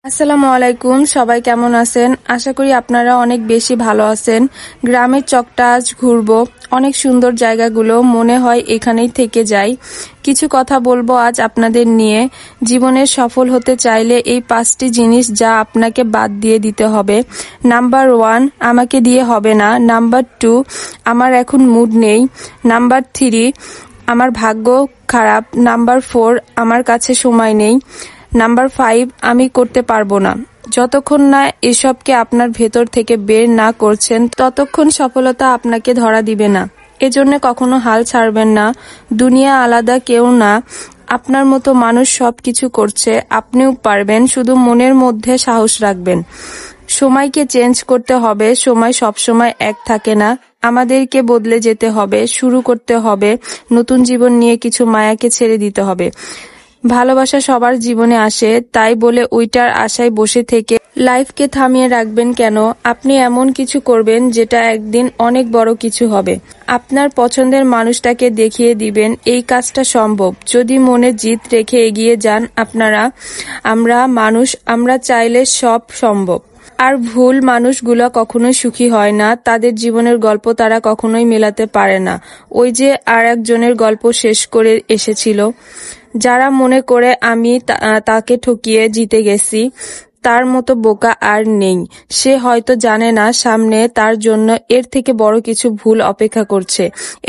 আসসালামু আলাইকুম, সবাই কেমন আছেন? আশা করি আপনারা অনেক বেশি ভালো আছেন। গ্রামের চকটা আজ ঘুরবো। অনেক সুন্দর জায়গাগুলো, মনে হয় এখানেই থেকে যাই। কিছু কথা বলবো আজ আপনাদের নিয়ে। জীবনে সফল হতে চাইলে এই 5টি জিনিস যা আপনাকে বাদ দিয়ে দিতে হবে। নাম্বার 1, আমাকে দিয়ে হবে না। নাম্বার 2, আমার এখন মুড নেই। নাম্বার 3, আমার ভাগ্য খারাপ। নাম্বার 4, আমার কাছে সময় নেই। নাম্বার 5, আমি করতে পারবো না। যতক্ষণ না এসবকে আপনার ভেতর থেকে বের না করছেন, ততক্ষণ সফলতা আপনাকে ধরা দিবে না। এজন্য কখনো হাল ছাড়বেন না। দুনিয়া আলাদা কেউ না। আপনার মতো মানুষ সবকিছু করছে, আপনিও পারবেন। শুধু মনের মধ্যে সাহস রাখবেন। সময়কে চেঞ্জ করতে হবে। সময় সবসময় এক থাকে না। আমাদেরকে বদলে যেতে হবে, শুরু করতে হবে। নতুন জীবন নিয়ে কিছু মায়াকে ছেড়ে দিতে হবে। ভালোবাসা সবার জীবনে আসে, তাই বলে ওইটার আশায় বসে থেকে লাইফকে থামিয়ে রাখবেন কেন? আপনি এমন কিছু করবেন যেটা একদিন অনেক বড় কিছু হবে। আপনার পছন্দের মানুষটাকে দেখিয়ে দিবেন এই কাজটা সম্ভব। যদি মনে জিত রেখে এগিয়ে যান আমরা মানুষ, আমরা চাইলে সব সম্ভব। আর ভুল মানুষগুলো কখনোই সুখী হয় না। তাদের জীবনের গল্প তারা কখনোই মেলাতে পারে না। ওই যে আর একজনের গল্প শেষ করে এসেছিল, যারা মনে করে আমি তাকে ঠকিয়ে জিতে গেছি, তার মতো বোকা আর নেই। সে হয়তো জানে না সামনে তার জন্য এর থেকে বড় কিছু ভুল অপেক্ষা করছে।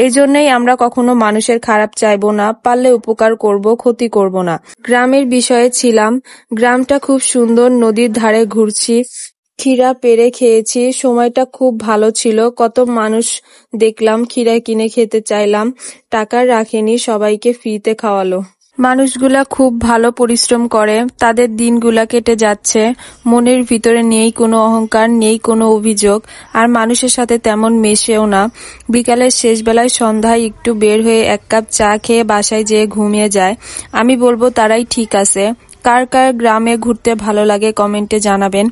এই জন্যই আমরা কখনো মানুষের খারাপ চাইবো না, পারলে উপকার করব, ক্ষতি করব না। গ্রামের বিষয়ে ছিলাম। গ্রামটা খুব সুন্দর, নদীর ধারে ঘুরছি, ক্ষীরা পেড়ে খেয়েছি, সময়টা খুব ভালো ছিল। কত মানুষ দেখলাম, ক্ষীরা কিনে খেতে চাইলাম, টাকা রাখেনি, সবাইকে ফ্রিতে খাওয়ালো। মানুষগুলা খুব ভালো পরিশ্রম করে, তাদের দিনগুলা কেটে যাচ্ছে। মনের ভিতরে নেই কোনো অহংকার, নেই কোনো অভিযোগ, আর মানুষের সাথে তেমন মেশেও না। বিকালের শেষ বেলায় সন্ধ্যায় একটু বের হয়ে 1 কাপ চা খেয়ে বাসায় যেয়ে ঘুমিয়ে যায়। আমি বলবো তারাই ঠিক আছে। কার কার গ্রামে ঘুরতে ভালো লাগে কমেন্টে জানাবেন।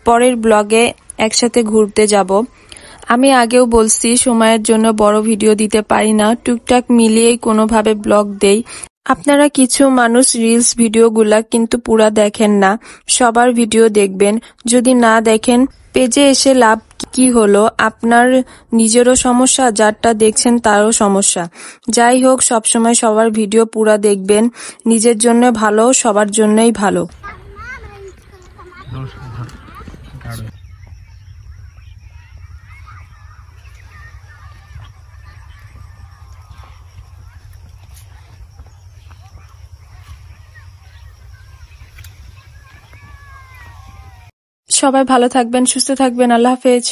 পরের ব্লগে একসাথে ঘুরতে যাব। আমি আগেও বলছি, সময়ের জন্য বড় ভিডিও দিতে পারি না, টুকটাক মিলিয়েই কোনোভাবে ব্লগ দেই। আপনারা কিছু মানুষ রিলস ভিডিওগুলা কিন্তু পুরা দেখেন না। সবার ভিডিও দেখবেন। যদি না দেখেন, পেজে এসে লাভ কি হলো? আপনার নিজেরও সমস্যা, যারটা দেখছেন তারও সমস্যা। যাই হোক, সবসময় সবার ভিডিও পুরা দেখবেন। নিজের জন্য ভালো, সবার জন্যই ভালো। সবাই ভালো থাকবেন, সুস্থ থাকবেন। আল্লাহ হাফেজ।